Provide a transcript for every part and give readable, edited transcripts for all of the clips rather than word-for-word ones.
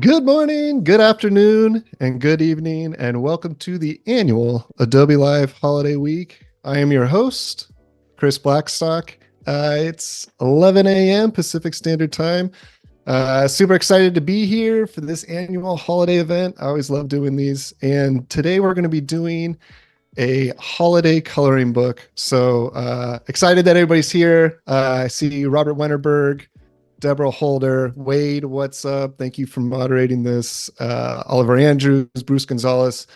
Good morning, good afternoon, and good evening, and welcome to the annual Adobe Live Holiday Week. I am your host, Chris Blackstock. It's 11 a.m. Pacific Standard Time. Super excited to be here for this annual holiday event. I always love doing these. And today we're going to be doing a holiday coloring book. So excited that everybody's here. I see Robert Wennerberg, Deborah Holder, Wade, what's up? Thank you for moderating this. Oliver Andrews, Bruce Gonzalez.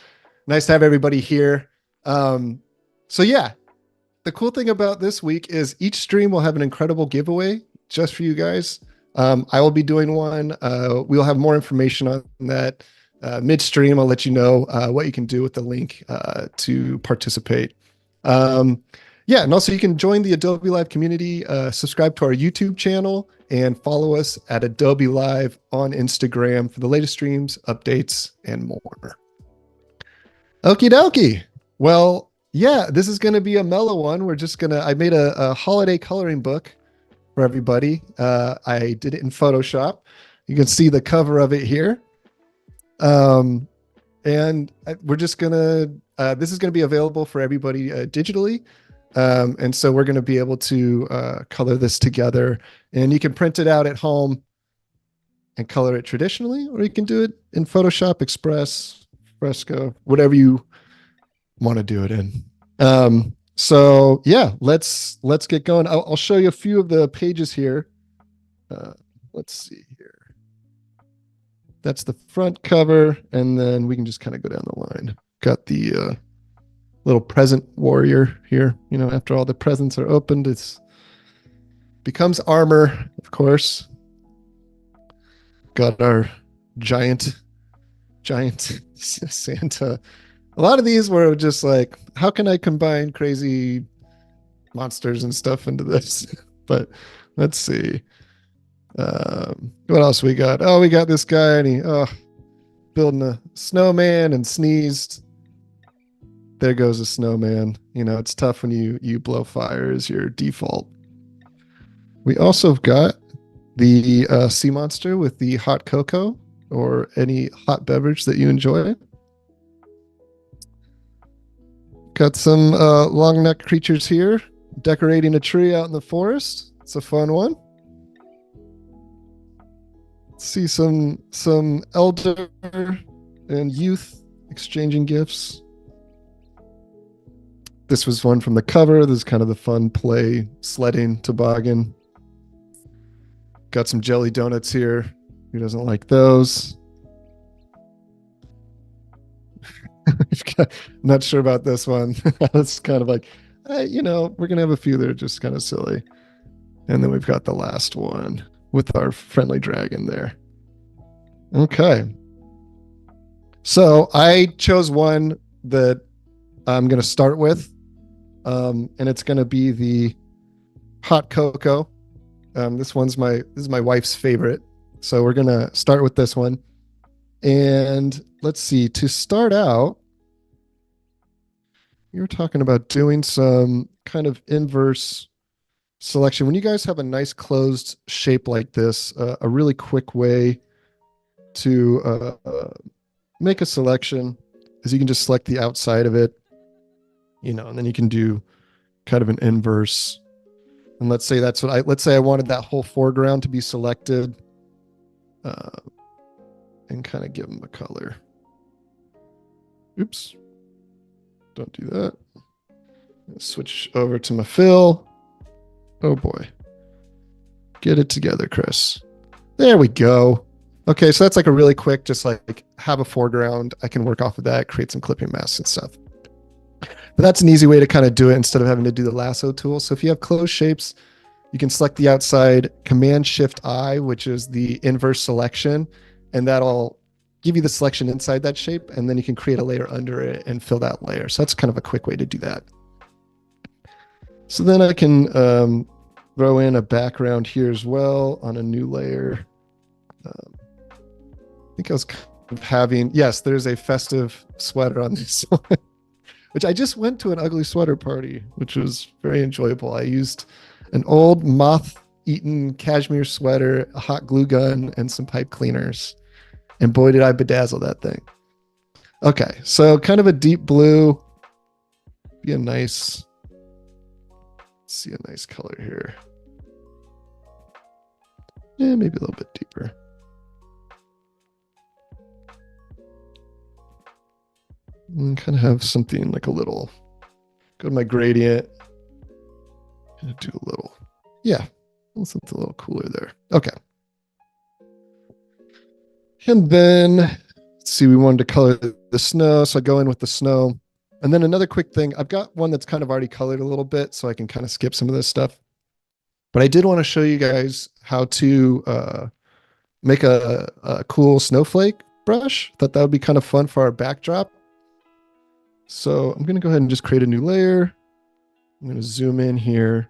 Nice to have everybody here. So yeah, the cool thing about this week is each stream will have an incredible giveaway just for you guys. I will be doing one. We'll have more information on that midstream. I'll let you know what you can do with the link to participate. Yeah, and also you can join the Adobe Live community, subscribe to our YouTube channel, and follow us at Adobe Live on Instagram for the latest streams, updates, and more. Okie dokie. Well, yeah, this is going to be a mellow one. I made a holiday coloring book for everybody. I did it in Photoshop. You can see the cover of it here. And we're just going to, this is going to be available for everybody digitally. And so we're going to be able to color this together, and you can print it out at home and color it traditionally, or you can do it in Photoshop, Express, Fresco, whatever you want to do it in. So yeah, let's get going. I'll show you a few of the pages here. Let's see here. That's the front cover, and then we can just kind of go down the line. Got the little present warrior here. You know, after all the presents are opened, it's becomes armor, of course. Got our giant Santa. A lot of these were just like, how can I combine crazy monsters and stuff into this? But let's see. What else we got? Oh, we got this guy, and he building a snowman and sneezed. There goes a snowman. You know, it's tough when you blow fire as your default. We also got the sea monster with the hot cocoa or any hot beverage that you enjoy. Got some long neck creatures here decorating a tree out in the forest. It's a fun one. See some elder and youth exchanging gifts. This was one from the cover. This is kind of the fun play sledding toboggan. Got some jelly donuts here. Who doesn't like those? I'm not sure about this one. It's kind of like, you know, we're going to have a few that are just kind of silly. And then we've got the last one with our friendly dragon there. Okay. So I chose one that I'm going to start with. And it's going to be the hot cocoa. This is my wife's favorite. So we're going to start with this one. And let's see, to start out, you were talking about doing some kind of inverse selection. When you guys have a nice closed shape like this, a really quick way to make a selection is you can just select the outside of it. You know, and then you can do kind of an inverse. And let's say let's say I wanted that whole foreground to be selected, and kind of give them a color. Oops. Don't do that. Switch over to my fill. Oh boy. Get it together, Chris. There we go. Okay, so that's like a really quick, just like have a foreground. I can work off of that, create some clipping masks and stuff. But that's an easy way to kind of do it instead of having to do the lasso tool. So if you have closed shapes, you can select the outside, Command-Shift-I, which is the inverse selection, and that'll give you the selection inside that shape, and then you can create a layer under it and fill that layer. So that's kind of a quick way to do that. So then I can throw in a background here as well on a new layer. I think I was kind of having, yes, there's a festive sweater on this one. Which I just went to an ugly sweater party, which was very enjoyable. I used an old moth-eaten cashmere sweater, a hot glue gun, and some pipe cleaners. And boy, did I bedazzle that thing. Okay, so kind of a deep blue. Be a nice, let's see a nice color here. Yeah, maybe a little bit deeper. And kind of have something like a little, go to my gradient. And do a little, yeah, something a little cooler there. Okay. And then, let's see, we wanted to color the snow. So I go in with the snow. And then another quick thing, I've got one that's kind of already colored a little bit, so I can kind of skip some of this stuff. But I did want to show you guys how to make a cool snowflake brush. Thought that would be kind of fun for our backdrop. So I'm going to go ahead and just create a new layer. I'm going to zoom in here.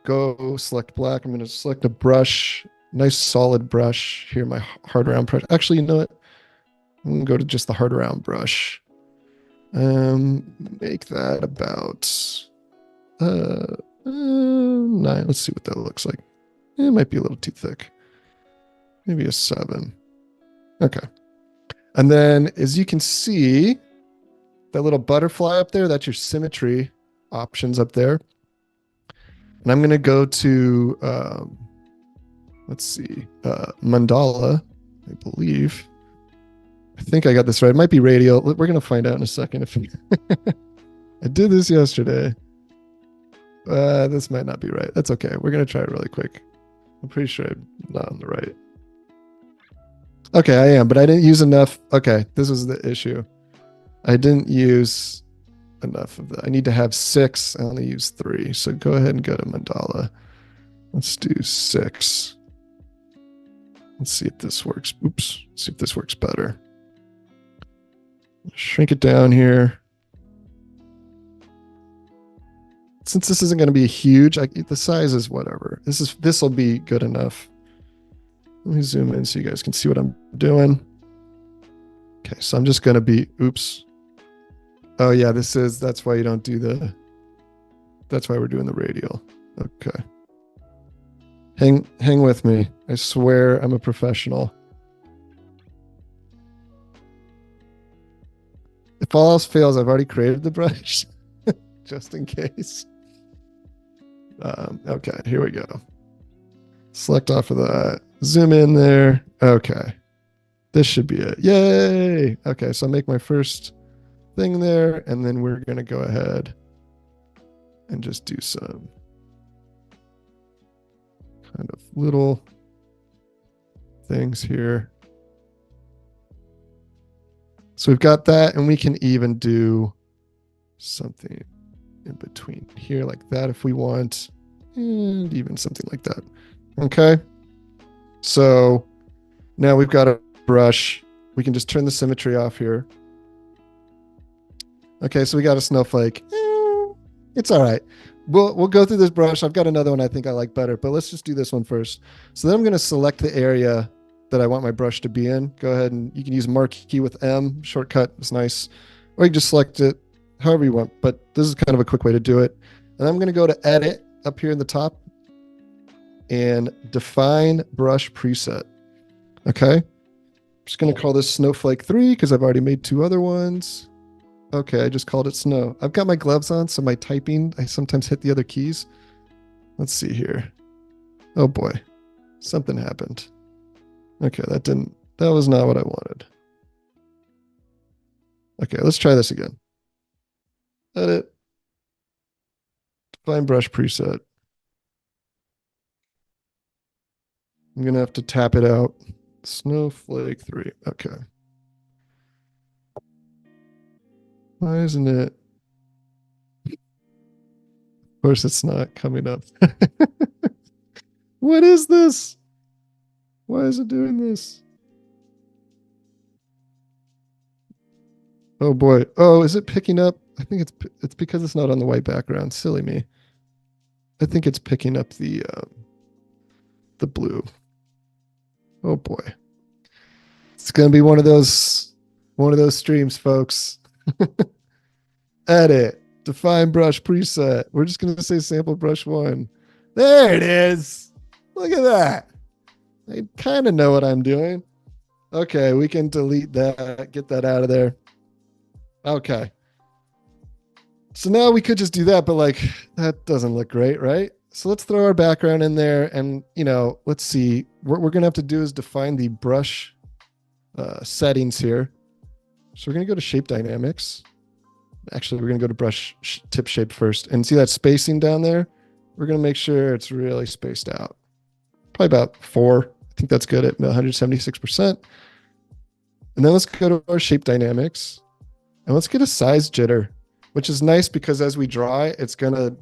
Go select black. I'm going to select a brush, nice solid brush here, my hard round brush. Actually, you know what? I'm going to go to just the hard round brush. Make that about 9. Let's see what that looks like. It might be a little too thick. Maybe a 7. Okay. And then as you can see, that little butterfly up there, that's your symmetry options up there. And I'm going to go to, let's see, mandala, I believe. I think I got this right. It might be radial. We're going to find out in a second. If I did this yesterday. This might not be right. That's okay. We're going to try it really quick. I'm pretty sure I'm not on the right. Okay, I am, but I didn't use enough. Okay, this is the issue. I didn't use enough of that. I need to have 6. I only use 3. So go ahead and go to mandala. Let's do 6. Let's see if this works. Oops. Let's see if this works better. Shrink it down here. Since this isn't going to be huge, the size is whatever. This will be good enough. Let me zoom in so you guys can see what I'm doing. Okay, so I'm just going to be, oops. Oh yeah, that's why you don't do that's why we're doing the radial. Okay. Hang with me. I swear I'm a professional. If all else fails, I've already created the brush just in case. Okay, here we go. Select off of that. Zoom in there. Okay. This should be it. Yay! Okay, so I'll make my first thing there, and then we're going to go ahead and just do some kind of little things here. So we've got that, and we can even do something in between here like that if we want, and even something like that. Okay. So now we've got a brush. We can just turn the symmetry off here. Okay, so we got a snowflake. It's all right. We'll go through this brush. I've got another one I think I like better, but let's just do this one first. So then I'm going to select the area that I want my brush to be in. Go ahead and you can use marquee with M. Shortcut is nice. Or you can just select it however you want, but this is kind of a quick way to do it. And I'm going to go to edit up here in the top and define brush preset. Okay. I'm just going to call this Snowflake 3 because I've already made 2 other ones. Okay, I just called it snow. I've got my gloves on, so my typing, I sometimes hit the other keys. Let's see here. Oh boy, something happened. Okay, that was not what I wanted. Okay, let's try this again. Edit. Define brush preset. I'm going to have to tap it out. Snowflake 3. Okay. Why isn't it? Of course, it's not coming up. What is this? Why is it doing this? Oh boy. Oh, is it picking up? I think it's because it's not on the white background. Silly me. I think it's picking up the blue. Oh boy. It's going to be one of those streams, folks. Edit. Define brush preset. We're just going to say sample brush 1. There it is. Look at that. I kind of know what I'm doing. Okay, we can delete that, get that out of there. Okay. So now we could just do that, but like that doesn't look great, right? So let's throw our background in there and, let's see. What we're going to have to do is define the brush settings here. So we're going to go to shape dynamics. Actually, we're going to go to brush tip shape first and see that spacing down there. We're going to make sure it's really spaced out. Probably about 4. I think that's good at 176%. And then let's go to our shape dynamics and let's get a size jitter, which is nice because as we draw it, it's going to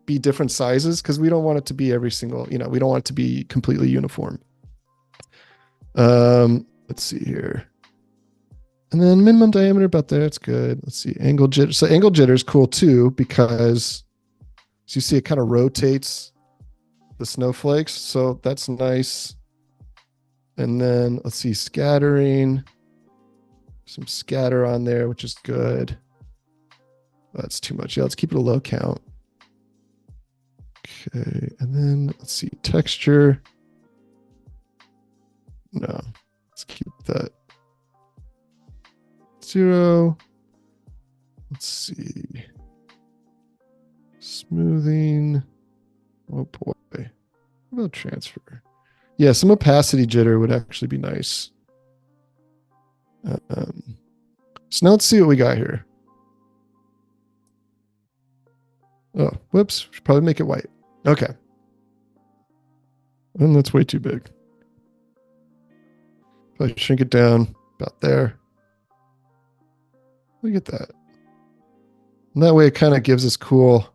be different sizes because we don't want it to be every single, we don't want it to be completely uniform. Let's see here. And then minimum diameter about there, it's good. Let's see, angle jitter. So angle jitter is cool too because so you see it kind of rotates the snowflakes. So that's nice. And then let's see, scattering. Some scatter on there, which is good. That's too much. Yeah, let's keep it a low count. Okay, and then let's see, texture. No, let's keep that 0. Let's see. Smoothing. Oh boy. What about transfer? Yeah, some opacity jitter would actually be nice. So now let's see what we got here. Oh, whoops. Should probably make it white. Okay. And that's way too big. Probably shrink it down about there. Look at that. And that way it kind of gives us cool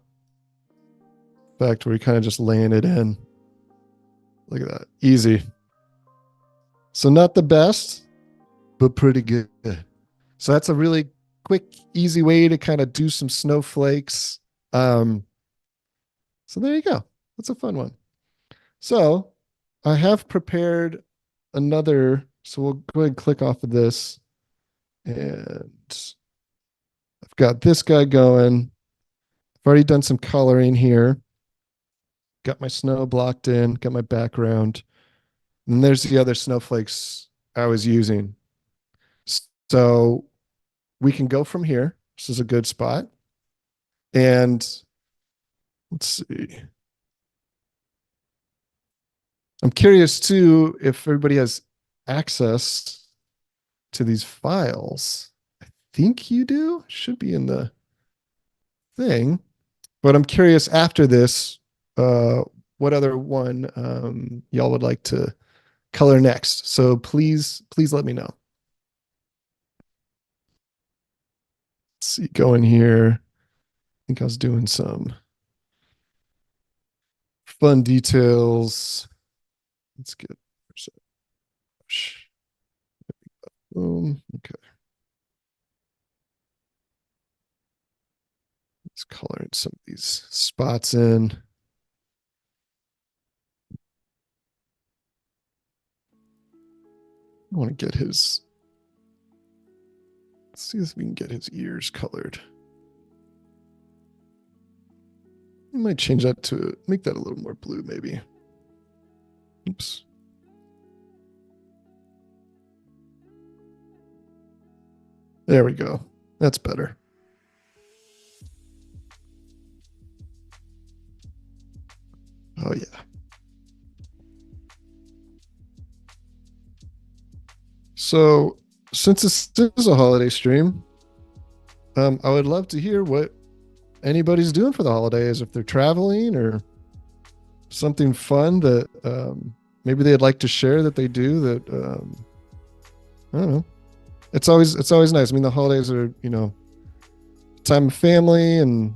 effect where we kind of just laying it in. Look at that. Easy. So not the best, but pretty good. So that's a really quick, easy way to kind of do some snowflakes. So there you go. That's a fun one. So I have prepared another. So we'll go ahead and click off of this. And I've got this guy going. I've already done some coloring here. Got my snow blocked in, got my background. And there's the other snowflakes I was using. So we can go from here. This is a good spot. And let's see. I'm curious too if everybody has access to these files. I think you do. Should be in the thing. But I'm curious after this, what other one y'all would like to color next. So please let me know. Let's see, go in here. I think I was doing some fun details. Let's get boom. Okay. Let's color in some of these spots in. I want to get his. Let's see if we can get his ears colored. I might change that to make that a little more blue, maybe. Oops. There we go. That's better. Oh, yeah. So since this is a holiday stream, I would love to hear what anybody's doing for the holidays, if they're traveling or something fun that maybe they'd like to share that they do that I don't know. It's always nice. I mean, the holidays are, time of family and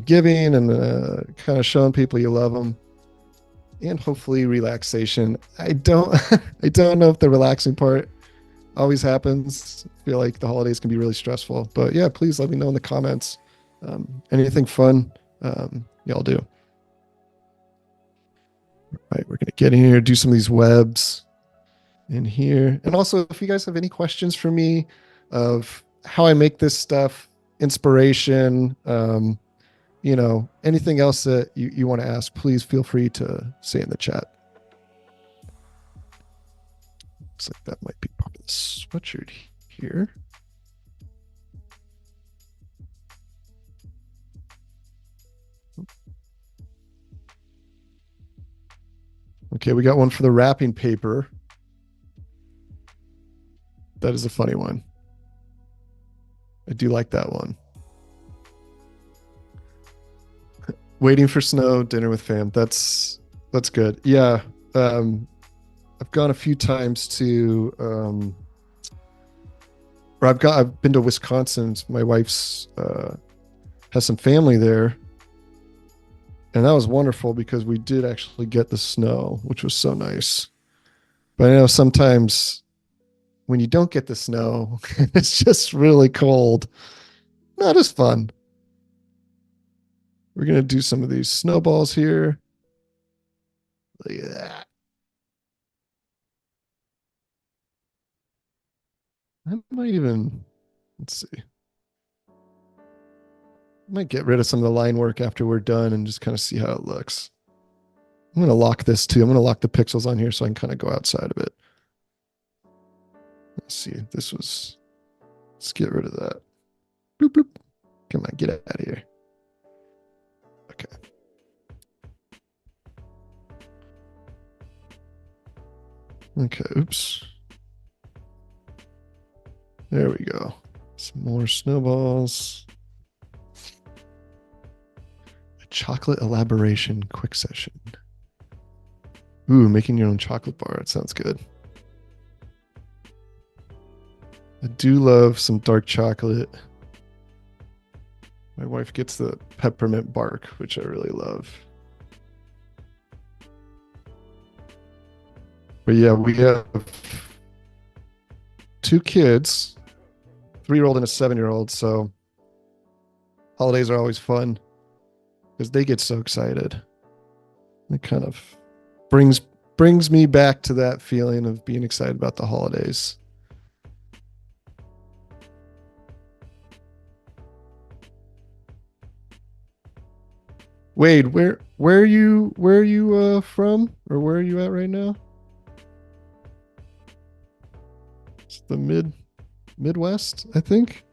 giving and kind of showing people you love them, and hopefully relaxation. I don't know if the relaxing part always happens. I feel like the holidays can be really stressful, but yeah, please let me know in the comments. Anything fun y'all do. All right, we're gonna get in here, do some of these webs in here. And also, if you guys have any questions for me of how I make this stuff, inspiration, anything else that you want to ask, please feel free to say in the chat. Looks like that might be part of the sweatshirt here. Okay, we got one for the wrapping paper. That is a funny one. I do like that one. Waiting for snow, dinner with fam. That's good. Yeah. I've gone a few times to or I've been to Wisconsin. My wife's has some family there. And that was wonderful because we did actually get the snow, which was so nice. But I know sometimes when you don't get the snow, it's just really cold. Not as fun. We're going to do some of these snowballs here. Look at that. I might even, let's see. I might get rid of some of the line work after we're done and just kind of see how it looks. I'm going to lock this too. I'm going to lock the pixels on here so I can kind of go outside of it. Let's see. Let's get rid of that. Bloop, bloop. Come on, get out of here. Okay. Okay, oops. There we go. Some more snowballs. A chocolate elaboration quick session. Ooh, making your own chocolate bar. It sounds good. I do love some dark chocolate. My wife gets the peppermint bark, which I really love. But yeah, we have 2 kids, 3-year-old and a 7-year-old. So holidays are always fun because they get so excited. It kind of brings me back to that feeling of being excited about the holidays. Wade, where are you from, or where are you at right now? It's the Midwest, I think.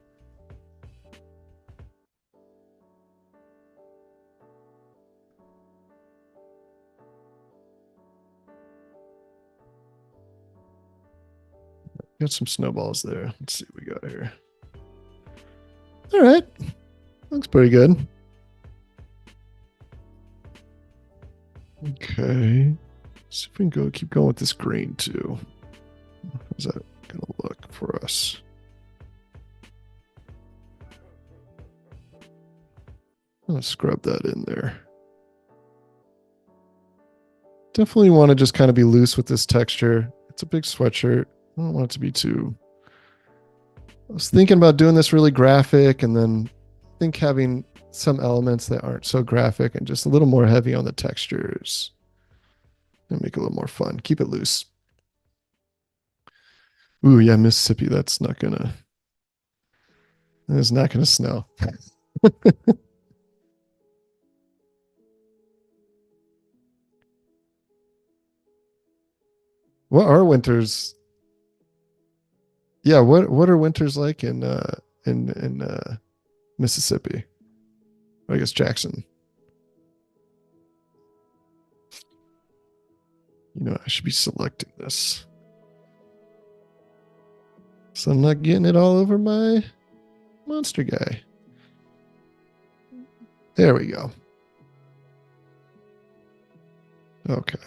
Got some snowballs there. Let's see what we got here. All right. Looks pretty good. Okay. See if we can keep going with this green too. How's that gonna look for us? I'm gonna scrub that in there. Definitely want to just kind of be loose with this texture. It's a big sweatshirt. I don't want it to be too. I was thinking about doing this really graphic, and then I think having some elements that aren't so graphic and just a little more heavy on the textures and make it a little more fun. Keep it loose. Ooh, yeah, Mississippi. It's not gonna snow. What are winters? Yeah, what are winters like in Mississippi? I guess Jackson. You know, I should be selecting this, so I'm not getting it all over my monster guy. There we go. Okay.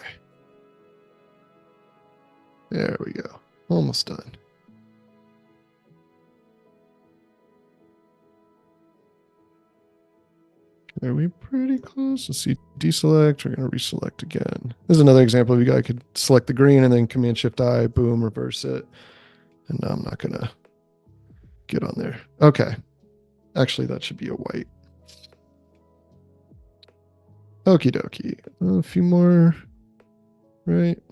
There we go. Almost done. Are we pretty close? Let's see. Deselect. We're going to reselect again. This is another example of you guys could select the green and then Command Shift I, boom, reverse it. And now I'm not going to get on there. Okay. Actually, that should be a white. Okie dokie. A few more. Right.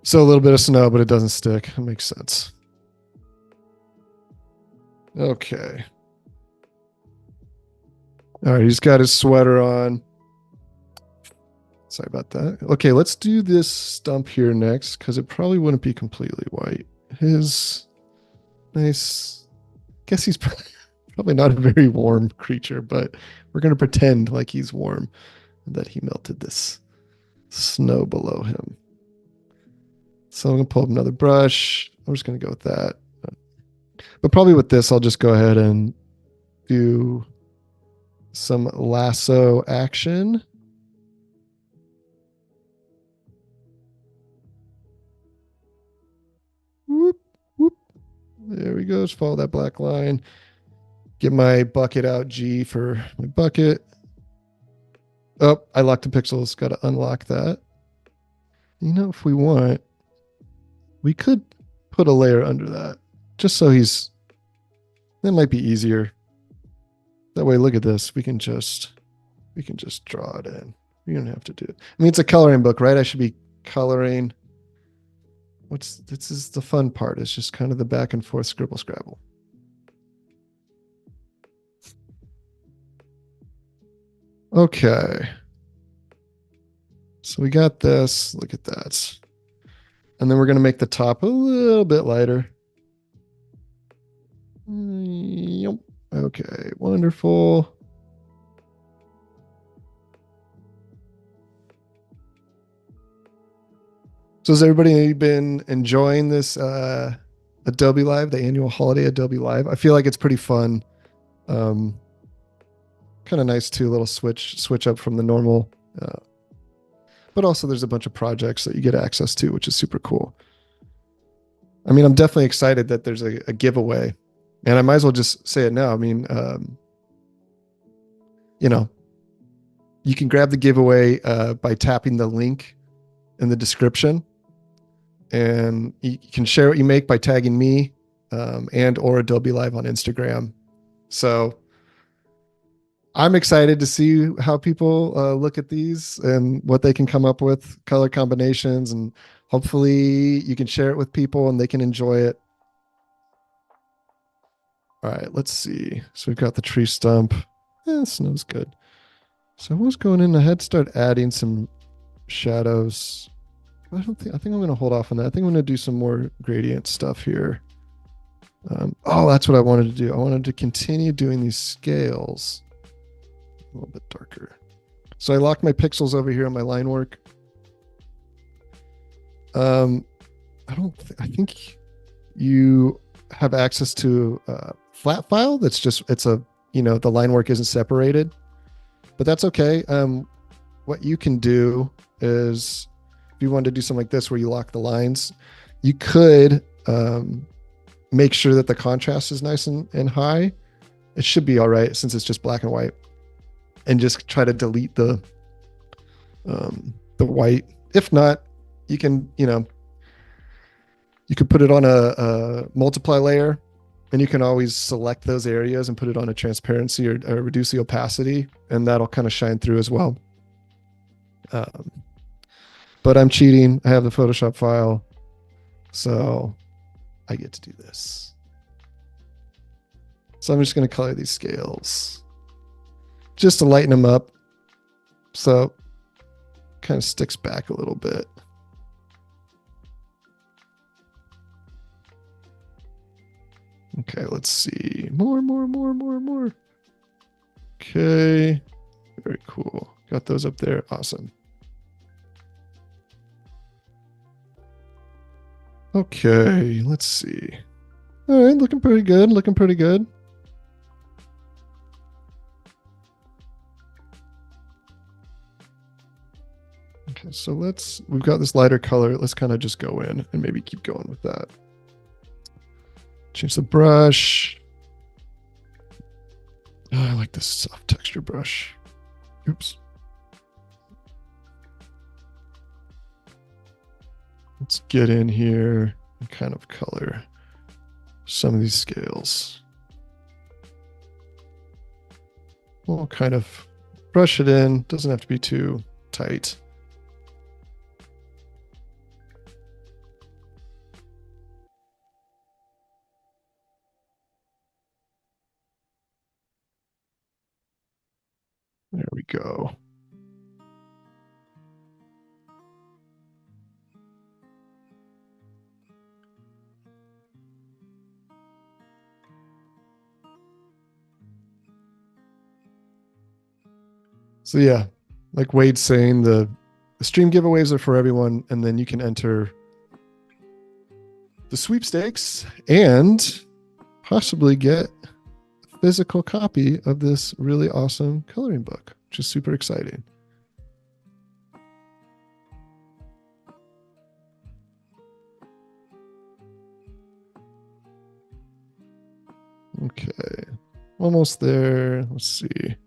So a little bit of snow, but it doesn't stick. That makes sense. Okay. All right, he's got his sweater on. Sorry about that. Okay, let's do this stump here next because it probably wouldn't be completely white. His nice, guess he's probably not a very warm creature, but we're going to pretend like he's warm and that he melted this snow below him. So I'm going to pull up another brush. I'm just going to go with that. But probably with this, I'll just go ahead and do some lasso action. Whoop, whoop. There we go. Just follow that black line. Get my bucket out, G for my bucket. Oh, I locked the pixels. Got to unlock that. You know, if we want, we could put a layer under that just so that might be easier. That way, look at this. We can just draw it in. We don't have to do it. I mean, it's a coloring book, right? I should be coloring. This is the fun part. It's just kind of the back and forth scribble scrabble. Okay. So we got this. Look at that. And then we're going to make the top a little bit lighter. Yep. Okay, wonderful. So has everybody been enjoying this Adobe Live, the annual holiday Adobe Live? I feel like it's pretty fun. Kind of nice too, little switch up from the normal. But also there's a bunch of projects that you get access to, which is super cool. I mean, I'm definitely excited that there's a giveaway. And I might as well just say it now. I mean, you know, you can grab the giveaway by tapping the link in the description. And you can share what you make by tagging me and or Adobe Live on Instagram. So I'm excited to see how people look at these and what they can come up with, color combinations, and hopefully you can share it with people and they can enjoy it. All right, let's see. So we've got the tree stump. Snow's good. So I was going in ahead, start adding some shadows. I think I'm going to hold off on that. I think I'm going to do some more gradient stuff here. Oh, that's what I wanted to do. I wanted to continue doing these scales a little bit darker. So I locked my pixels over here on my line work. I think you have access to a flat file that's just, the line work isn't separated, but that's okay. What you can do is, if you wanted to do something like this where you lock the lines, you could make sure that the contrast is nice and high. It should be all right since it's just black and white, and just try to delete the white. If not, you can, you could put it on a multiply layer, and you can always select those areas and put it on a transparency or reduce the opacity, and that'll kind of shine through as well. But I'm cheating. I have the Photoshop file, so I get to do this. So I'm just going to color these scales just to lighten them up. So kind of sticks back a little bit. Okay, let's see. More. Okay, very cool. Got those up there. Awesome. Okay, let's see. All right, looking pretty good. Okay, so we've got this lighter color. Let's kind of just go in and maybe keep going with that. Change the brush. Oh, I like this soft texture brush. Oops. Let's get in here and kind of color some of these scales. We'll kind of brush it in. Doesn't have to be too tight. There we go. So yeah, like Wade's saying, the stream giveaways are for everyone, and then you can enter the sweepstakes and possibly get a physical copy of this really awesome coloring book, which is super exciting. Okay, almost there. Let's see.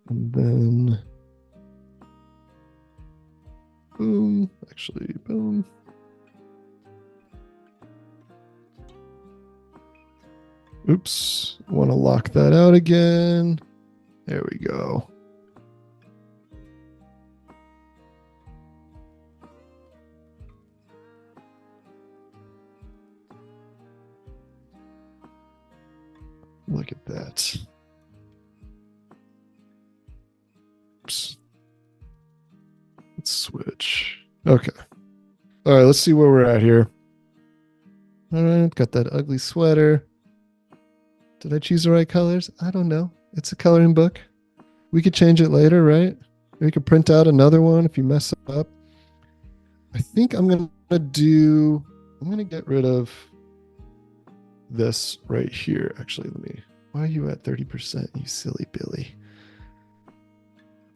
And then boom, actually, boom. Oops, want to lock that out again. There we go. Look at that. Oops. Let's switch. Okay. All right, let's see where we're at here. All right, got that ugly sweater. Did I choose the right colors? I don't know. It's a coloring book. We could change it later, right? We could print out another one if you mess up. I think I'm going to get rid of this right here. Actually, why are you at 30%, you silly Billy?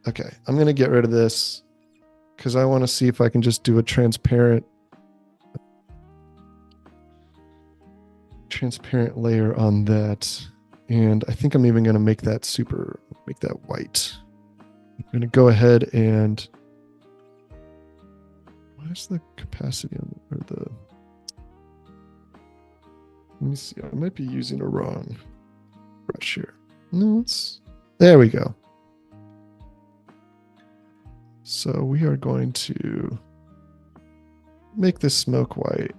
Okay, I'm going to get rid of this because I want to see if I can just do a transparent layer on that. And I think I'm even going to make that white. I'm going to go ahead and where's the capacity on let me see. I might be using a wrong brush here. No, there we go. So we are going to make this smoke white.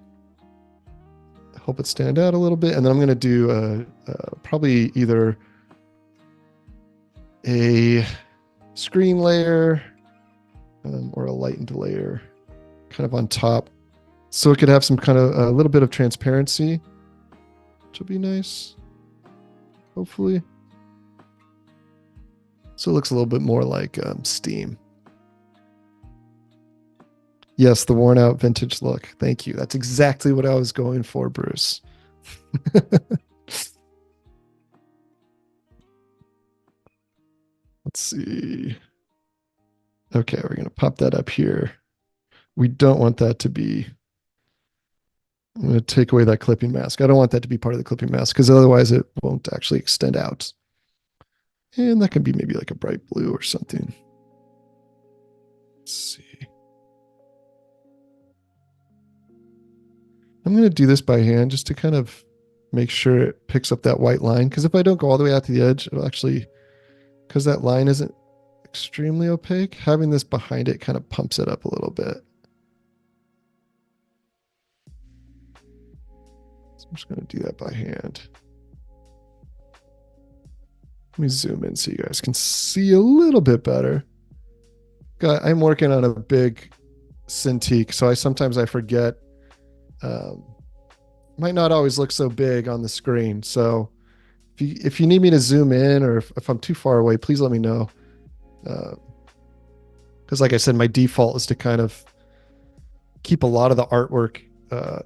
Help it stand out a little bit. And then I'm going to do probably either a screen layer or a lightened layer kind of on top. So it could have some kind of a little bit of transparency, which will be nice, hopefully. So it looks a little bit more like steam. Yes, the worn out vintage look. Thank you. That's exactly what I was going for, Bruce. Let's see. Okay, we're going to pop that up here. We don't want that to be, I'm going to take away that clipping mask. I don't want that to be part of the clipping mask because otherwise it won't actually extend out. And that can be maybe like a bright blue or something. Let's see. I'm going to do this by hand just to kind of make sure it picks up that white line. Because if I don't go all the way out to the edge, it'll actually, because that line isn't extremely opaque, having this behind it kind of pumps it up a little bit. So I'm just going to do that by hand. Let me zoom in so you guys can see a little bit better. I'm working on a big Cintiq, so sometimes I forget. Might not always look so big on the screen. So if you need me to zoom in or if I'm too far away, please let me know. Because like I said, my default is to kind of keep a lot of the artwork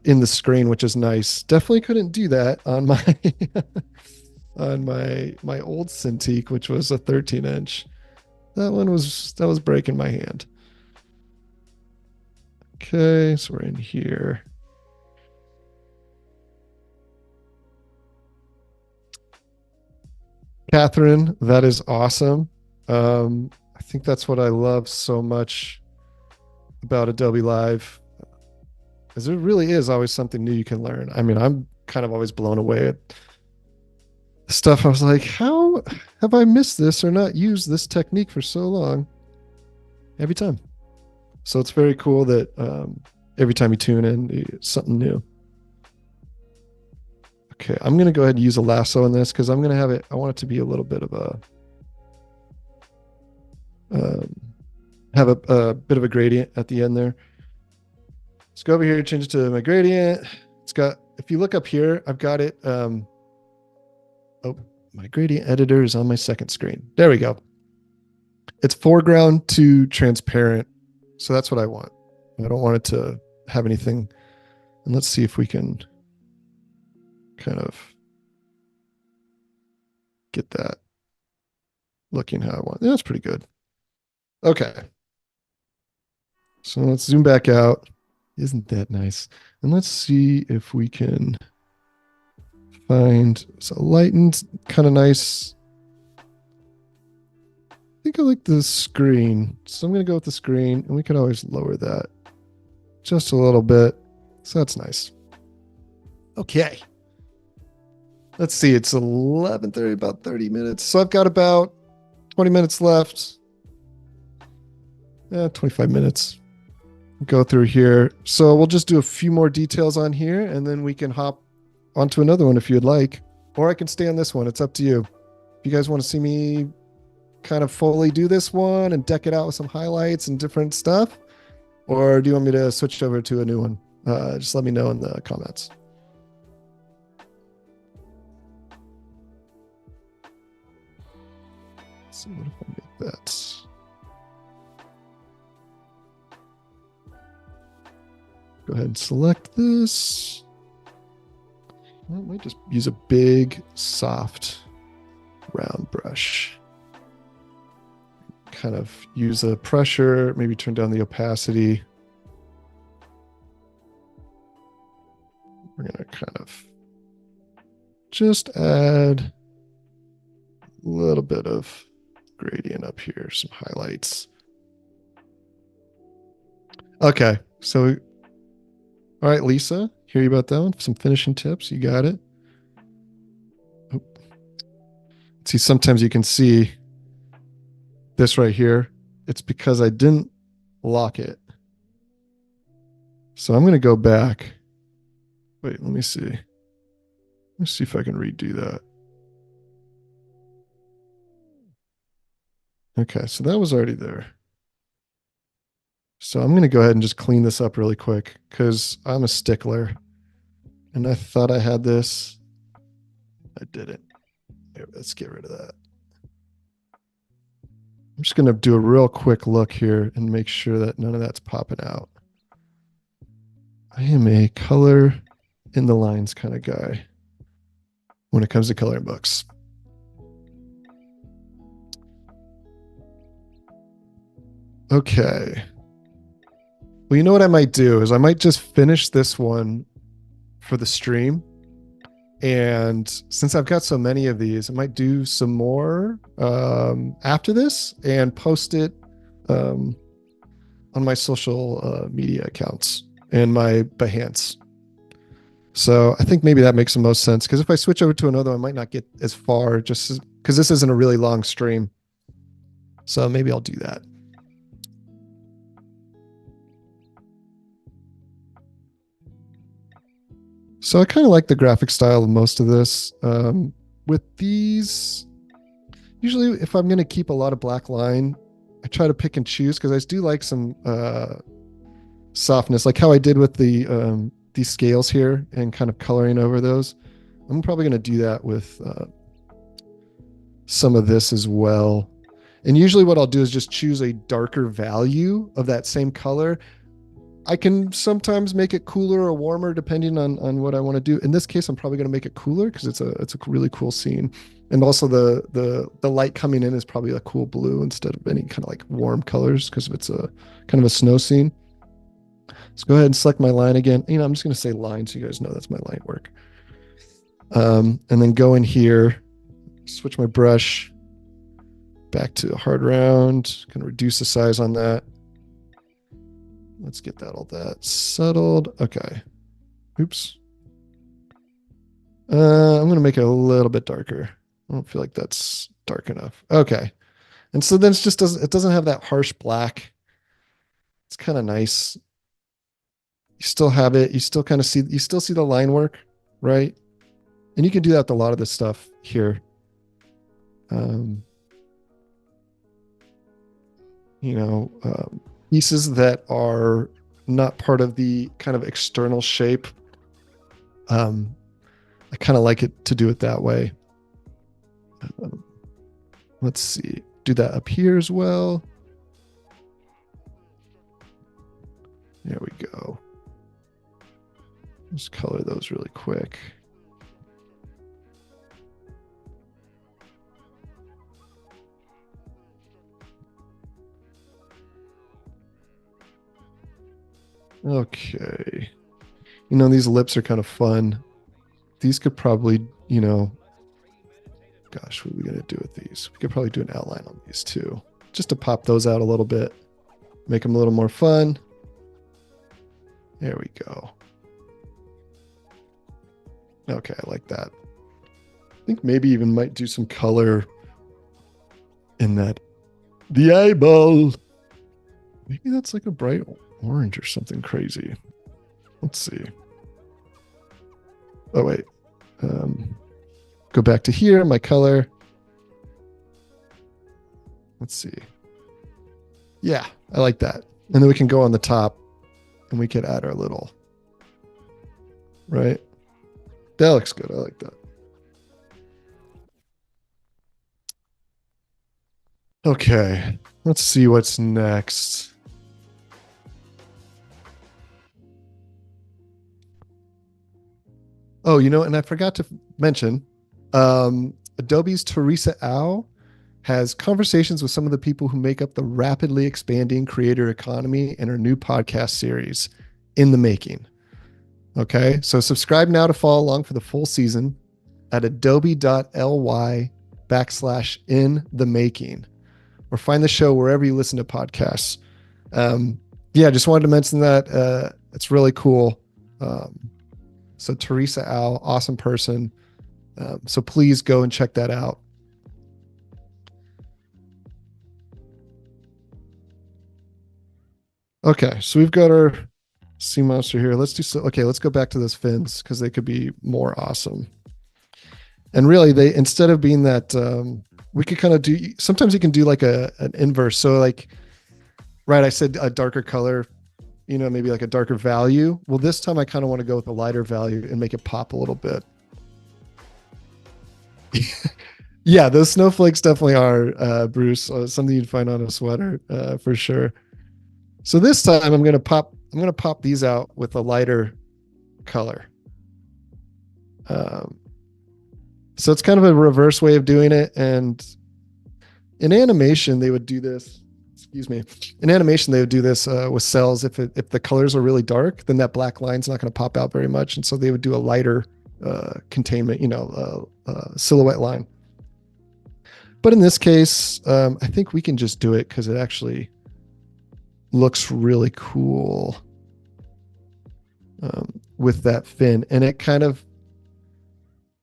in the screen, which is nice. Definitely couldn't do that on my on my old Cintiq, which was a 13-inch. That was breaking my hand. Okay, so we're in here. Catherine, that is awesome. I think that's what I love so much about Adobe Live, because there really is always something new you can learn. I mean, I'm kind of always blown away at stuff. I was like, how have I missed this or not used this technique for so long? Every time. So it's very cool that every time you tune in, it's something new. Okay, I'm going to go ahead and use a lasso in this because I'm going to have it, I want it to be a little bit of a um, have a bit of a gradient at the end there. Let's go over here, change it to my gradient. It's got, if you look up here, I've got it. Oh, my gradient editor is on my second screen. There we go. It's foreground to transparent. So that's what I want. I don't want it to have anything. And let's see if we can kind of get that looking how I want. Yeah, that's pretty good. Okay. So let's zoom back out. Isn't that nice? And let's see if we can find, so lightened, kind of nice. I think I like the screen. So I'm going to go with the screen, and we can always lower that just a little bit. So that's nice. Okay. Let's see. It's 11:30, about 30 minutes. So I've got about 20 minutes left. 25 minutes. Go through here. So we'll just do a few more details on here, and then we can hop onto another one if you'd like. Or I can stay on this one. It's up to you. If you guys want to see me kind of fully do this one and deck it out with some highlights and different stuff, or do you want me to switch over to a new one? Just let me know in the comments. Let's see what if I make that. Go ahead and select this. I might just use a big, soft, round brush. Kind of use a pressure, maybe turn down the opacity. We're going to kind of just add a little bit of gradient up here, some highlights. Okay, so, all right, Lisa, hear you about that one? Some finishing tips, you got it. Oh. See, sometimes you can see this right here. It's because I didn't lock it. So I'm going to go back. Wait, let me see. Let's see if I can redo that. Okay, so that was already there. So I'm going to go ahead and just clean this up really quick because I'm a stickler. And I thought I had this. I didn't. Here, let's get rid of that. I'm just going to do a real quick look here and make sure that none of that's popping out. I am a color in the lines kind of guy when it comes to coloring books. Okay. Well, you know what I might do is I might just finish this one for the stream. And since I've got so many of these, I might do some more after this and post it on my social media accounts and my Behance. So I think maybe that makes the most sense because if I switch over to another, I might not get as far just because this isn't a really long stream. So maybe I'll do that. So I kind of like the graphic style of most of this. With these, usually if I'm going to keep a lot of black line, I try to pick and choose because I do like some softness, like how I did with the these scales here and kind of coloring over those. I'm probably going to do that with some of this as well. And usually what I'll do is just choose a darker value of that same color. I can sometimes make it cooler or warmer depending on what I want to do. In this case, I'm probably going to make it cooler because it's a really cool scene. And also the light coming in is probably a cool blue instead of any kind of like warm colors because it's a kind of a snow scene. Let's go ahead and select my line again. You know, I'm just going to say line so you guys know that's my line work. And then go in here, switch my brush back to a hard round, kind of reduce the size on that. Let's get all that settled. Okay. Oops. I'm going to make it a little bit darker. I don't feel like that's dark enough. Okay. And so then it doesn't have that harsh black. It's kind of nice. You still have it. You still see the line work, right? And you can do that with a lot of this stuff here. pieces that are not part of the kind of external shape. I kind of like it to do it that way. Let's see, do that up here as well. There we go. Just color those really quick. Okay. These lips are kind of fun. These could probably, gosh, what are we going to do with these? We could probably do an outline on these too, just to pop those out a little bit, make them a little more fun. There we go. Okay, I like that. I think maybe even might do some color in the eyeball. Maybe that's like a bright orange or something crazy. Let's see. Oh, wait. Go back to here, my color. Let's see. Yeah, I like that. And then we can go on the top and we can add our little, right? That looks good. I like that. Okay, let's see what's next. Oh, and I forgot to mention, Adobe's Teresa Au has conversations with some of the people who make up the rapidly expanding creator economy in her new podcast series, In the Making. Okay, so subscribe now to follow along for the full season at adobe.ly/in the making, or find the show wherever you listen to podcasts. Yeah, just wanted to mention that. It's really cool. So Teresa Au, awesome person. So please go and check that out. Okay, so we've got our sea monster here. Let's go back to those fins because they could be more awesome. And really, instead of being that, we could kind of do, sometimes you can do like an inverse. So like, right, I said a darker color, maybe like a darker value. Well, this time I kind of want to go with a lighter value and make it pop a little bit. Yeah, those snowflakes definitely are, Bruce, something you'd find on a sweater, for sure. So this time I'm going to pop these out with a lighter color. So it's kind of a reverse way of doing it. And in animation, they would do this. Excuse me. In animation, they would do this with cells. If the colors are really dark, then that black line's not going to pop out very much. And so they would do a lighter containment, silhouette line. But in this case, I think we can just do it because it actually looks really cool with that fin. And it kind of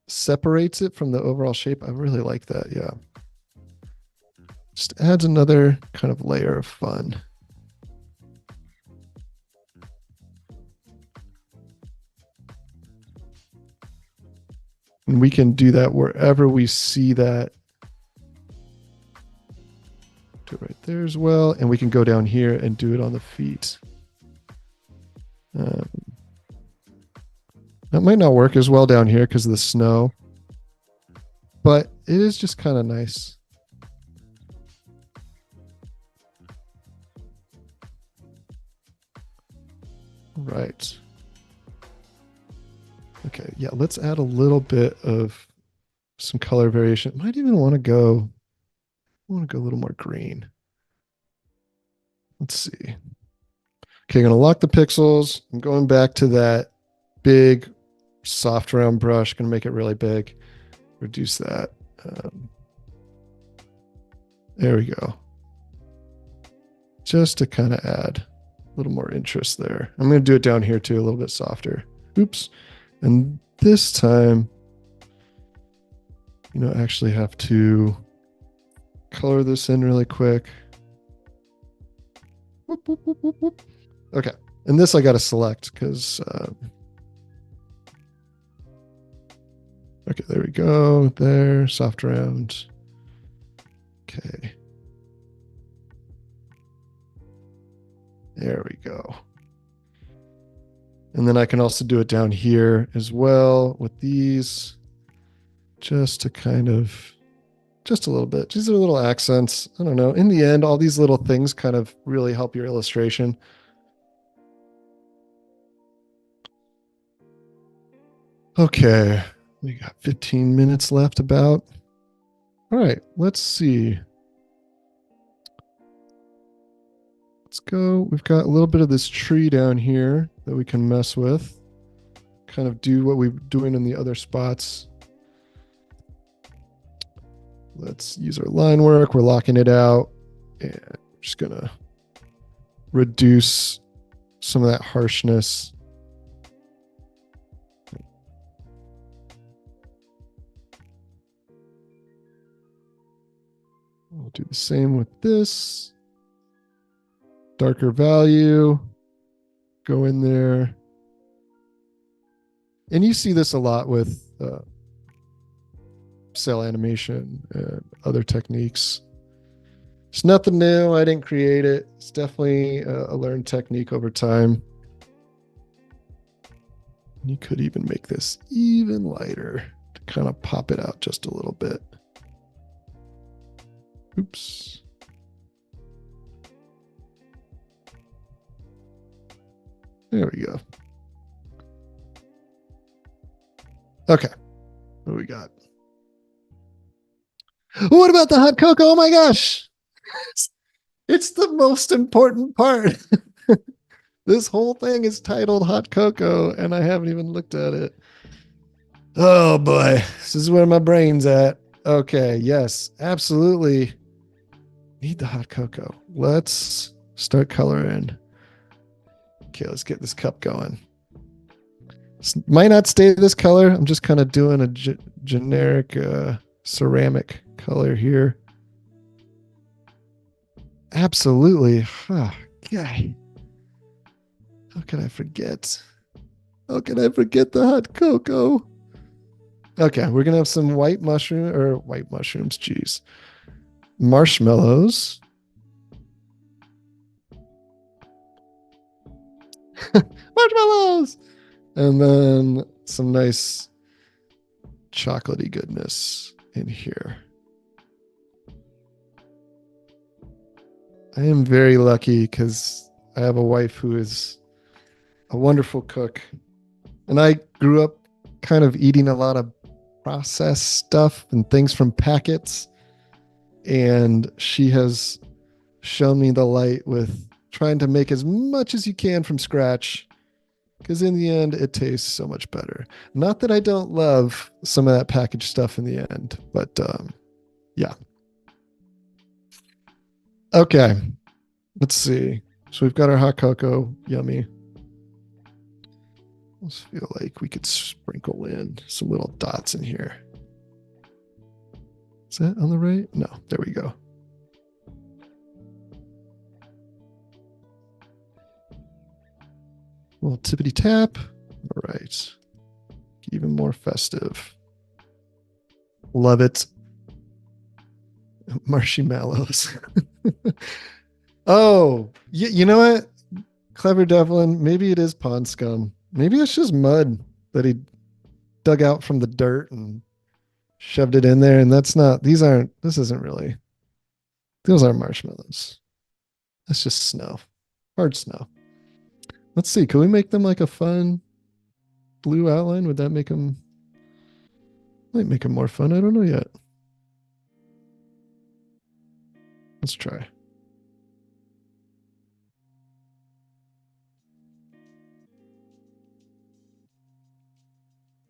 separates it from the overall shape. I really like that. Yeah. Just adds another kind of layer of fun. And we can do that wherever we see that. Do it right there as well. And we can go down here and do it on the feet. That might not work as well down here because of the snow, but it is just kind of nice. Right. Okay, yeah, let's add a little bit of some color variation. Might even want to go a little more green. Let's see. Okay, I'm going to lock the pixels. I'm going back to that big soft round brush. Going to make it really big. Reduce that. There we go. Just to kind of add a little more interest there. I'm going to do it down here too, a little bit softer. Oops. And this time, actually have to color this in really quick. Whoop, whoop, whoop, whoop, whoop. Okay. And this I got to select because, okay, there we go. There, soft round. Okay. There we go. And then I can also do it down here as well with these, just to kind of, just a little bit. These are little accents. I don't know. In the end, all these little things kind of really help your illustration. Okay, we got 15 minutes left about. All right, let's see. Let's go. We've got a little bit of this tree down here that we can mess with. Kind of do what we're doing in the other spots. Let's use our line work. We're locking it out. And we're just going to reduce some of that harshness. We'll do the same with this. Darker value. Go in there. And you see this a lot with cell animation and other techniques. It's nothing new. I didn't create it. It's definitely a learned technique over time. You could even make this even lighter to kind of pop it out just a little bit. Oops. There we go. Okay. What do we got? What about the hot cocoa? Oh my gosh. It's the most important part. This whole thing is titled hot cocoa and I haven't even looked at it. Oh boy. This is where my brain's at. Okay. Yes, absolutely. Need the hot cocoa. Let's start coloring. Okay, let's get this cup going. This might not stay this color. I'm just kind of doing a generic ceramic color here. Absolutely. Okay. How can I forget? How can I forget the hot cocoa? Okay, we're gonna have some white mushrooms, geez. Marshmallows. Marshmallows! And then some nice chocolatey goodness in here. I am very lucky because I have a wife who is a wonderful cook. And I grew up kind of eating a lot of processed stuff and things from packets. And she has shown me the light with trying to make as much as you can from scratch, because in the end, it tastes so much better. Not that I don't love some of that packaged stuff in the end, but yeah. Okay, let's see. So we've got our hot cocoa, yummy. I just feel like we could sprinkle in some little dots in here. Is that on the right? No, there we go. A little tippity tap. All right. Even more festive. Love it. Marshmallows. Oh, you know what? Clever Devlin. Maybe it is pond scum. Maybe it's just mud that he dug out from the dirt and shoved it in there. And this isn't really, those aren't marshmallows. That's just snow, hard snow. Let's see. Can we make them like a fun blue outline? Would that make them, might make them more fun? I don't know yet. Let's try.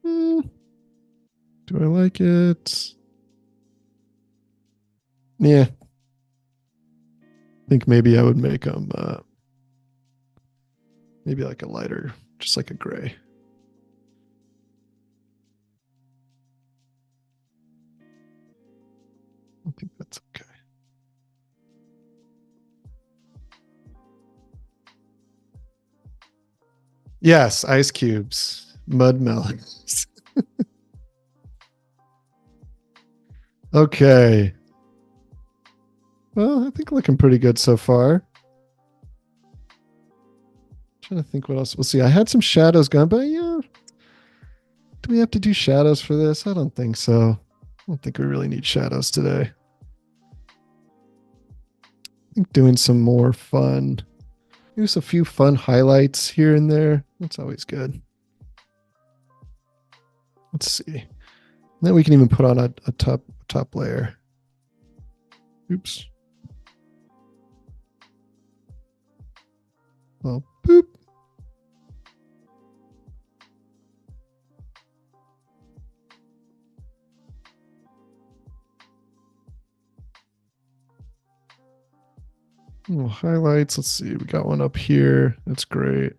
Do I like it? Yeah. I think maybe I would make them maybe like a lighter, just like a gray. I think that's okay. Yes, ice cubes, mud melons. Okay. Well, I think looking pretty good so far. trying to think what else. We'll see. I had some shadows going, but yeah. Do we have to do shadows for this? I don't think so. I don't think we really need shadows today. I think doing some more fun. Use a few fun highlights here and there. That's always good. Let's see. Then we can even put on a top layer. Oops. Oh, boop. Oh, highlights. Let's see. We got one up here. That's great.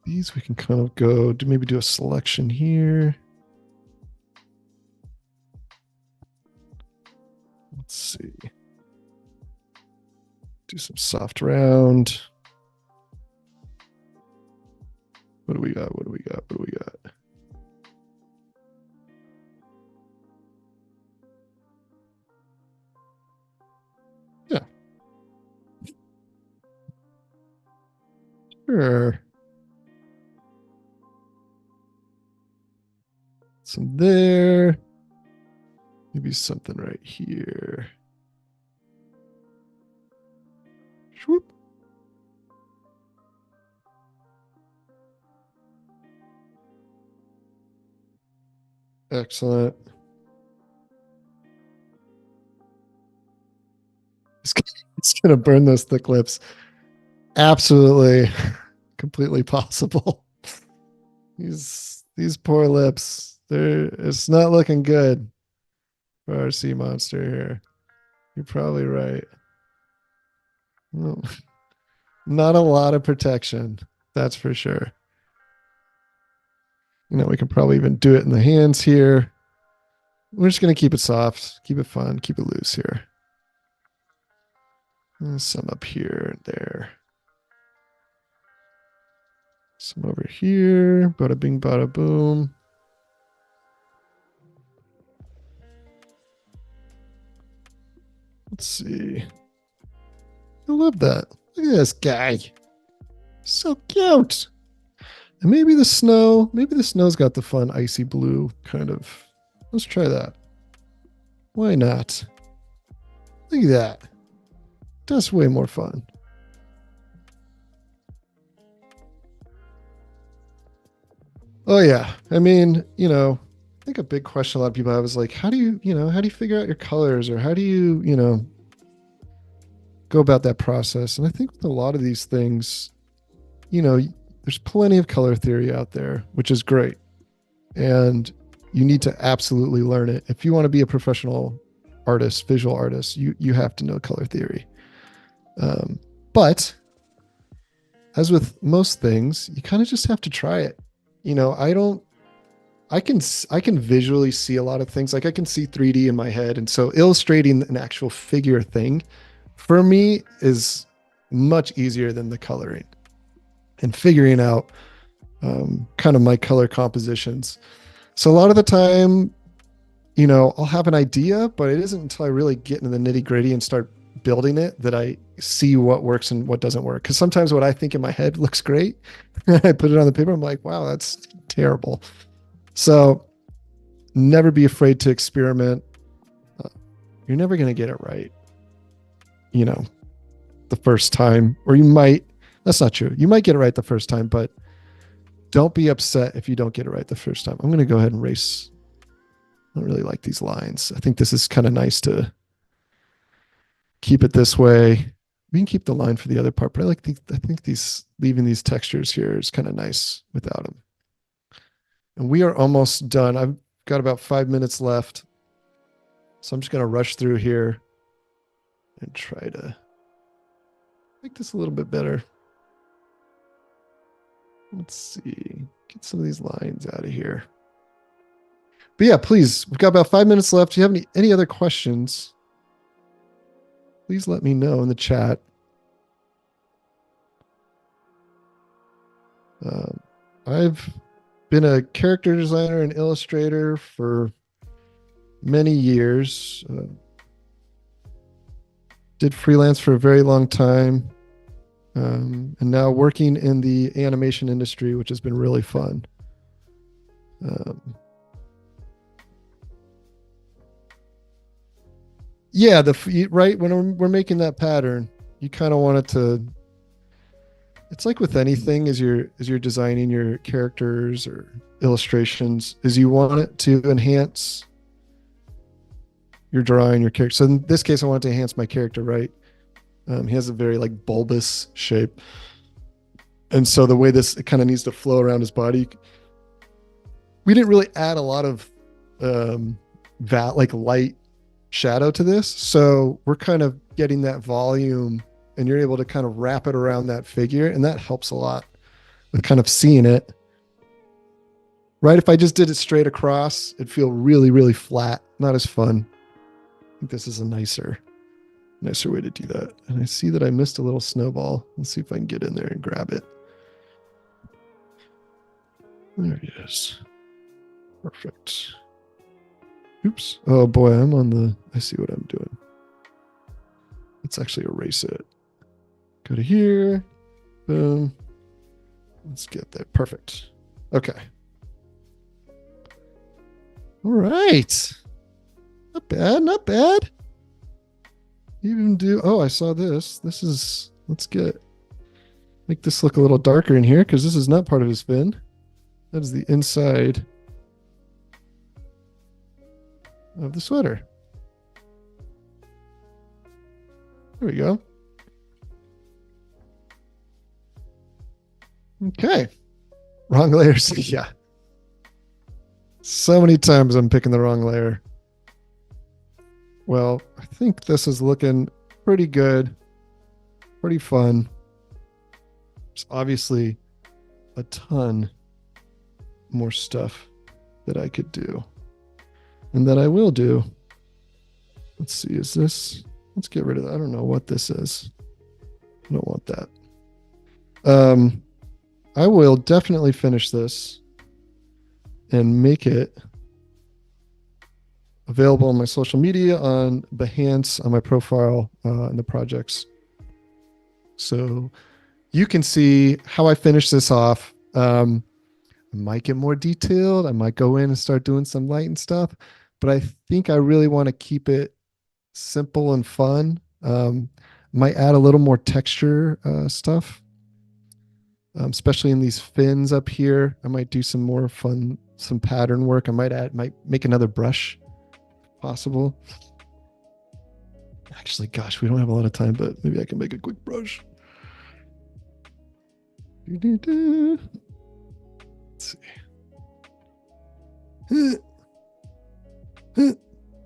These we can kind of go to maybe do a selection here. Let's see. Do some soft round. What do we got? What do we got? What do we got? Yeah. Sure. Some there. Maybe something right here. Swoop. Excellent. It's going to burn those thick lips. Absolutely. Completely possible. These poor lips. It's not looking good for our sea monster here. You're probably right. Well, not a lot of protection, that's for sure. We can probably even do it in the hands here. We're just going to keep it soft, keep it fun, keep it loose here. There's some up here and there. Some over here. Bada bing, bada boom. Let's see. I love that. Look at this guy. So cute. And maybe the snow's got the fun icy blue kind of. Let's try that. Why not? Look at that. That's way more fun. Oh yeah. I mean, I think a big question a lot of people have is like, how do you figure out your colors, or how do you, go about that process? And I think with a lot of these things, there's plenty of color theory out there, which is great. And you need to absolutely learn it. If you want to be a professional artist, visual artist, you have to know color theory. But as with most things, you kind of just have to try it. I can visually see a lot of things. Like I can see 3D in my head. And so illustrating an actual figure thing for me is much easier than the coloring and figuring out kind of my color compositions. So a lot of the time, I'll have an idea, but it isn't until I really get into the nitty gritty and start building it that I see what works and what doesn't work. Because sometimes what I think in my head looks great, and I put it on the paper, I'm like, wow, that's terrible. So never be afraid to experiment. You're never going to get it right, the first time, or you might. That's not true. You might get it right the first time, but don't be upset if you don't get it right the first time. I'm going to go ahead and erase. I don't really like these lines. I think this is kind of nice to keep it this way. We can keep the line for the other part, but I think leaving these textures here is kind of nice without them. And we are almost done. I've got about 5 minutes left. So I'm just going to rush through here and try to make this a little bit better. Let's see. Get some of these lines out of here. But yeah, please, we've got about 5 minutes left. Do you have any other questions? Please let me know in the chat. I've been a character designer and illustrator for many years. Did freelance for a very long time. And now working in the animation industry, which has been really fun. Yeah, right when we're making that pattern, you kind of want it to. It's like with anything, as you're designing your characters or illustrations, is you want it to enhance your drawing, your character. So in this case, I want to enhance my character, right? He has a very like bulbous shape, and so the way it kind of needs to flow around his body, we didn't really add a lot of that like light shadow to this, so we're kind of getting that volume, and you're able to kind of wrap it around that figure, and that helps a lot with kind of seeing it. Right? If I just did it straight across, it'd feel really, really flat, not as fun. I think this is a nicer way to do that. And I see that I missed a little snowball. Let's see if I can get in there and grab it. There he is. Perfect. Oops. Oh boy, I see what I'm doing. Let's actually erase it. Go to here. Boom. Let's get that. Perfect. Okay. All right. Not bad, not bad. Even I saw this. Let's make this look a little darker in here because this is not part of his fin. That is the inside of the sweater. There we go. Okay. Wrong layers. Yeah. So many times I'm picking the wrong layer. Well, I think this is looking pretty good. Pretty fun. There's obviously a ton more stuff that I could do. And that I will do. Let's see, let's get rid of that. I don't know what this is. I don't want that. I will definitely finish this and make it available on my social media, on Behance, on my profile, in the projects. So you can see how I finish this off. I might get more detailed. I might go in and start doing some light and stuff, but I think I really want to keep it simple and fun. Might add a little more texture stuff, especially in these fins up here. I might do some more fun, some pattern work. I might make another brush if possible. Actually, gosh, we don't have a lot of time, but maybe I can make a quick brush. Let's see.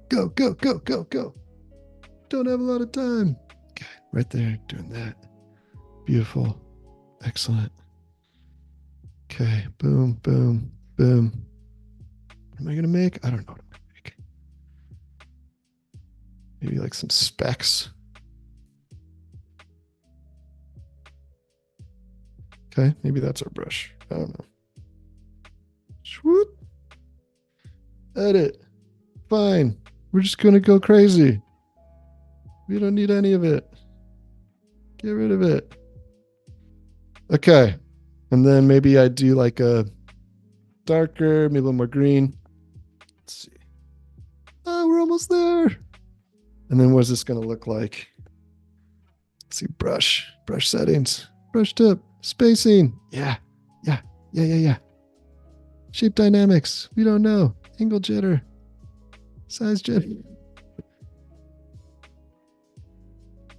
Go, go, go, go, go. Don't have a lot of time. Okay, right there, doing that. Beautiful. Excellent. Okay, boom, boom, boom. What am I going to make? I don't know what I'm going to make. Maybe like some specks. Okay, maybe that's our brush. I don't know. Swoop. Edit. Fine. We're just going to go crazy. We don't need any of it. Get rid of it. Okay. And then maybe I do like a darker, maybe a little more green. Let's see. Oh, we're almost there. And then what's this going to look like? Let's see. Brush settings, brush tip, spacing. Yeah. Shape dynamics. We don't know. Angle jitter. Size jitter.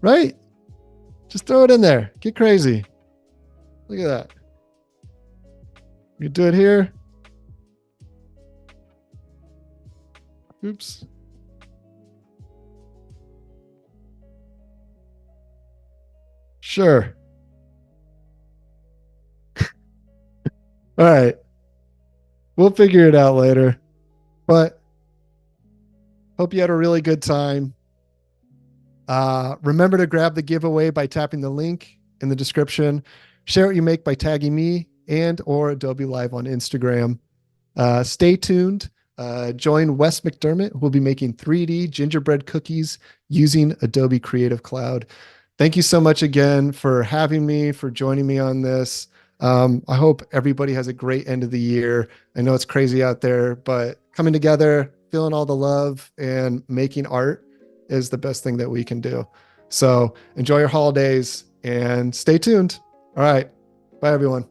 Right? Just throw it in there. Get crazy. Look at that. You do it here. Oops. Sure. All right. We'll figure it out later. But hope you had a really good time. Remember to grab the giveaway by tapping the link in the description. Share what you make by tagging me and or Adobe Live on Instagram. Stay tuned. Join Wes McDermott, who will be making 3D gingerbread cookies using Adobe Creative Cloud. Thank you so much again for having me, for joining me on this. I hope everybody has a great end of the year. I know it's crazy out there, but coming together, feeling all the love, and making art is the best thing that we can do. So enjoy your holidays and stay tuned. All right. Bye, everyone.